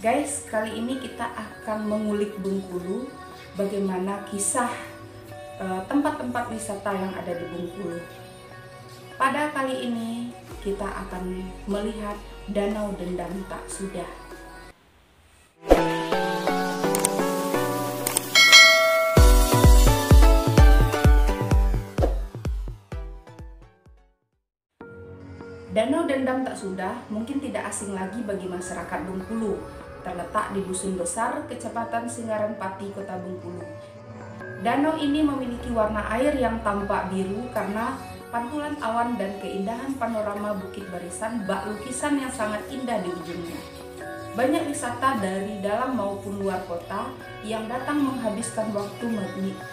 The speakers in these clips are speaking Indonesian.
Guys, kali ini kita akan mengulik Bengkulu, bagaimana kisah tempat-tempat wisata yang ada di Bengkulu. Pada kali ini kita akan melihat Danau Dendam Tak Sudah. Danau Dendam Tak Sudah mungkin tidak asing lagi bagi masyarakat Bengkulu. Terletak di Dusun Besar, Kecamatan Singgaran-Pati, Kota Bengkulu. Danau ini memiliki warna air yang tampak biru karena pantulan awan dan keindahan panorama Bukit Barisan bak lukisan yang sangat indah di ujungnya. Banyak wisata dari dalam maupun luar kota yang datang menghabiskan waktu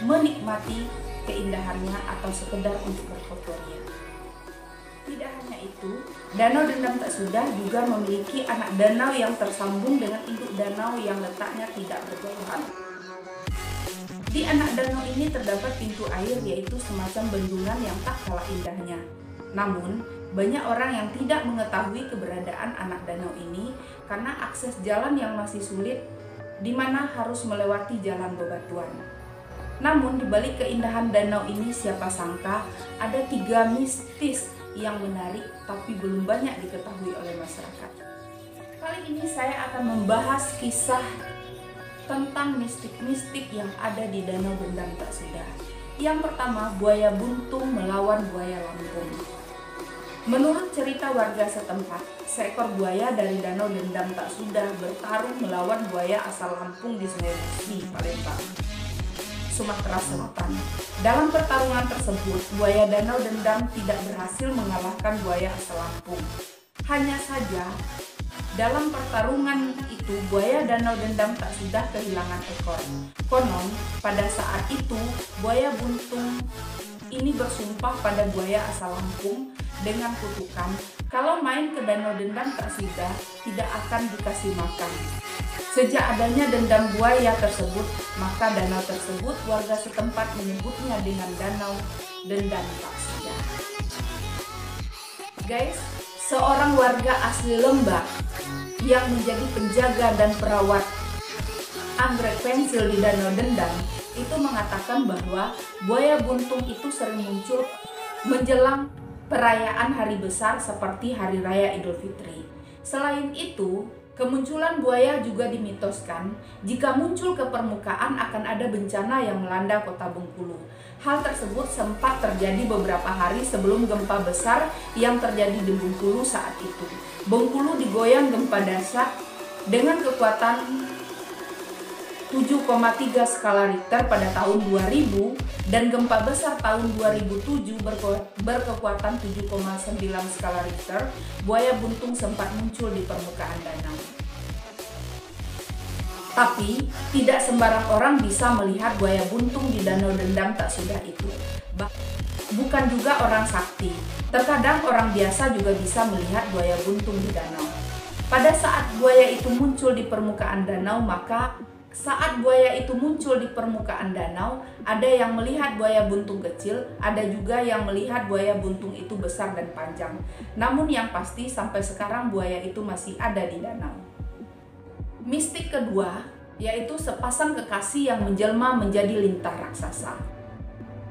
menikmati keindahannya atau sekedar untuk berfotonya. Tidak hanya itu, Danau Dendam Tak Sudah juga memiliki anak danau yang tersambung dengan induk danau yang letaknya tidak berjauhan. Di anak danau ini terdapat pintu air, yaitu semacam bendungan yang tak kalah indahnya. Namun, banyak orang yang tidak mengetahui keberadaan anak danau ini karena akses jalan yang masih sulit, di mana harus melewati jalan bebatuan. Namun, di balik keindahan danau ini, siapa sangka ada 3 mistis yang menarik tapi belum banyak diketahui oleh masyarakat. Kali ini saya akan membahas kisah tentang mistik-mistik yang ada di Danau Dendam Tak Sudah. Yang pertama, buaya buntung melawan buaya Lampung. Menurut cerita warga setempat, seekor buaya dari Danau Dendam Tak Sudah bertarung melawan buaya asal Lampung di Sungai Musi, Palembang, Sumatera Selatan. Dalam pertarungan tersebut, buaya Danau Dendam tidak berhasil mengalahkan buaya asal Lampung. Hanya saja, dalam pertarungan itu, buaya Danau Dendam Tak Sudah kehilangan ekor. Konon, pada saat itu, buaya buntung ini bersumpah pada buaya asal Lampung dengan kutukan, kalau main ke Danau Dendam Tak Sudah, tidak akan dikasih makan. Sejak adanya dendam buaya tersebut, maka danau tersebut warga setempat menyebutnya dengan Danau Dendam Tak Sudah. Guys, seorang warga asli Lembak yang menjadi penjaga dan perawat anggrek pensil di Danau Dendam itu mengatakan bahwa buaya buntung itu sering muncul menjelang perayaan hari besar seperti Hari Raya Idul Fitri. Selain itu, kemunculan buaya juga dimitoskan jika muncul ke permukaan akan ada bencana yang melanda kota Bengkulu. Hal tersebut sempat terjadi beberapa hari sebelum gempa besar yang terjadi di Bengkulu saat itu. Bengkulu digoyang gempa dasar dengan kekuatan 7,3 skala Richter pada tahun 2000 dan gempa besar tahun 2007 berkekuatan 7,9 skala Richter. Buaya buntung sempat muncul di permukaan danau. Tapi tidak sembarang orang bisa melihat buaya buntung di Danau Dendam Tak Sudah itu. Bukan juga orang sakti. Terkadang orang biasa juga bisa melihat buaya buntung di danau. Pada saat buaya itu muncul di permukaan danau, ada yang melihat buaya buntung kecil, ada juga yang melihat buaya buntung itu besar dan panjang. Namun yang pasti sampai sekarang buaya itu masih ada di danau. Mistik kedua, yaitu sepasang kekasih yang menjelma menjadi lintah raksasa.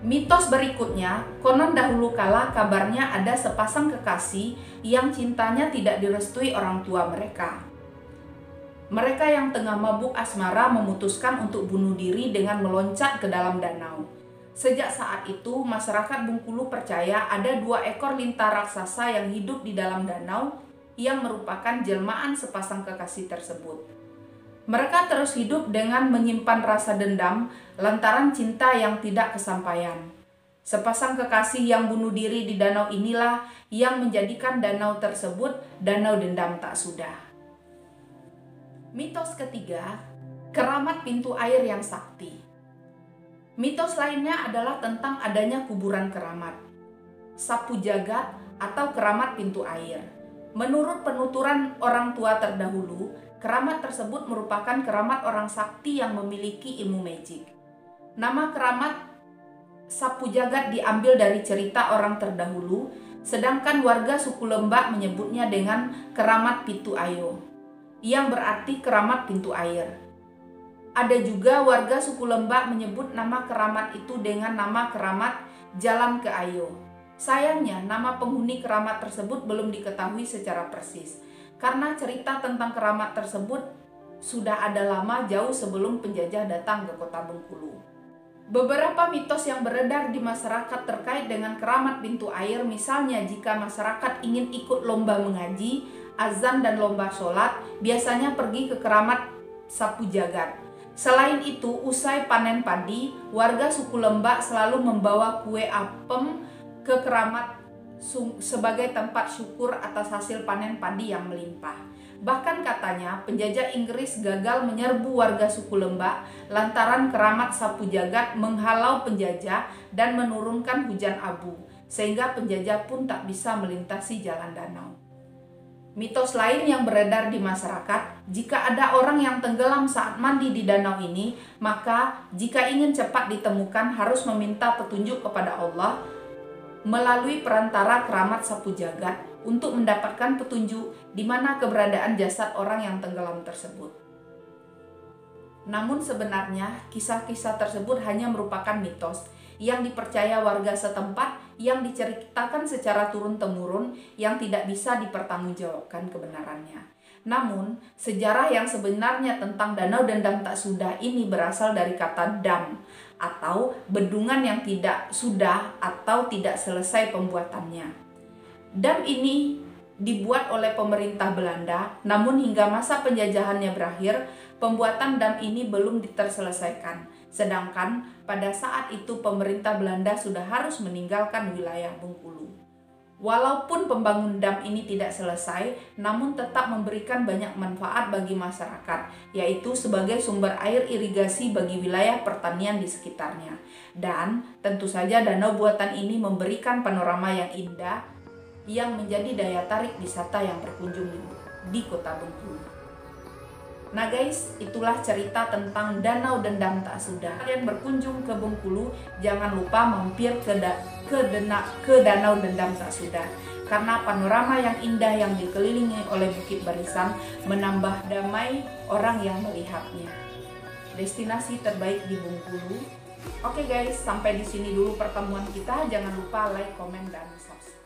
Mitos berikutnya, konon dahulu kala kabarnya ada sepasang kekasih yang cintanya tidak direstui orang tua mereka. Mereka yang tengah mabuk asmara memutuskan untuk bunuh diri dengan meloncat ke dalam danau. Sejak saat itu, masyarakat Bengkulu percaya ada 2 ekor lintah raksasa yang hidup di dalam danau yang merupakan jelmaan sepasang kekasih tersebut. Mereka terus hidup dengan menyimpan rasa dendam lantaran cinta yang tidak kesampaian. Sepasang kekasih yang bunuh diri di danau inilah yang menjadikan danau tersebut Danau Dendam Tak Sudah. Mitos ketiga, keramat pintu air yang sakti. Mitos lainnya adalah tentang adanya kuburan keramat, sapu jagat atau keramat pintu air. Menurut penuturan orang tua terdahulu, keramat tersebut merupakan keramat orang sakti yang memiliki ilmu magic. Nama keramat sapu jagat diambil dari cerita orang terdahulu, sedangkan warga suku Lembak menyebutnya dengan keramat Pitu Ayo. yang berarti keramat pintu air. Ada juga warga suku Lembak menyebut nama keramat itu dengan nama keramat Jalan ke Ayo. Sayangnya, nama penghuni keramat tersebut belum diketahui secara persis, karena cerita tentang keramat tersebut sudah ada lama jauh sebelum penjajah datang ke kota Bengkulu. Beberapa mitos yang beredar di masyarakat terkait dengan keramat pintu air, misalnya jika masyarakat ingin ikut lomba mengaji, azan dan lomba sholat, biasanya pergi ke keramat sapu jagat. Selain itu, usai panen padi, warga suku Lembak selalu membawa kue apem ke keramat sebagai tempat syukur atas hasil panen padi yang melimpah. Bahkan katanya penjajah Inggris gagal menyerbu warga suku Lembak lantaran keramat sapu jagat menghalau penjajah dan menurunkan hujan abu, sehingga penjajah pun tak bisa melintasi jalan danau. Mitos lain yang beredar di masyarakat, jika ada orang yang tenggelam saat mandi di danau ini, maka jika ingin cepat ditemukan harus meminta petunjuk kepada Allah melalui perantara keramat sapu jagat untuk mendapatkan petunjuk di mana keberadaan jasad orang yang tenggelam tersebut. Namun sebenarnya kisah-kisah tersebut hanya merupakan mitos yang dipercaya warga setempat yang diceritakan secara turun-temurun yang tidak bisa dipertanggungjawabkan kebenarannya. Namun, sejarah yang sebenarnya tentang Danau Dendam Tak Sudah ini berasal dari kata dam atau bendungan yang tidak sudah atau tidak selesai pembuatannya. Dam ini dibuat oleh pemerintah Belanda, namun hingga masa penjajahannya berakhir, pembuatan dam ini belum terselesaikan. Sedangkan pada saat itu pemerintah Belanda sudah harus meninggalkan wilayah Bengkulu. Walaupun pembangunan dam ini tidak selesai, namun tetap memberikan banyak manfaat bagi masyarakat, yaitu sebagai sumber air irigasi bagi wilayah pertanian di sekitarnya. Dan tentu saja danau buatan ini memberikan panorama yang indah yang menjadi daya tarik wisata yang berkunjung di kota Bengkulu. Nah guys, itulah cerita tentang Danau Dendam Tak Sudah. Kalian berkunjung ke Bengkulu, jangan lupa mampir ke Danau Dendam Tak Sudah. Karena panorama yang indah yang dikelilingi oleh Bukit Barisan menambah damai orang yang melihatnya. Destinasi terbaik di Bengkulu. Oke guys, sampai di sini dulu pertemuan kita. Jangan lupa like, komen, dan subscribe.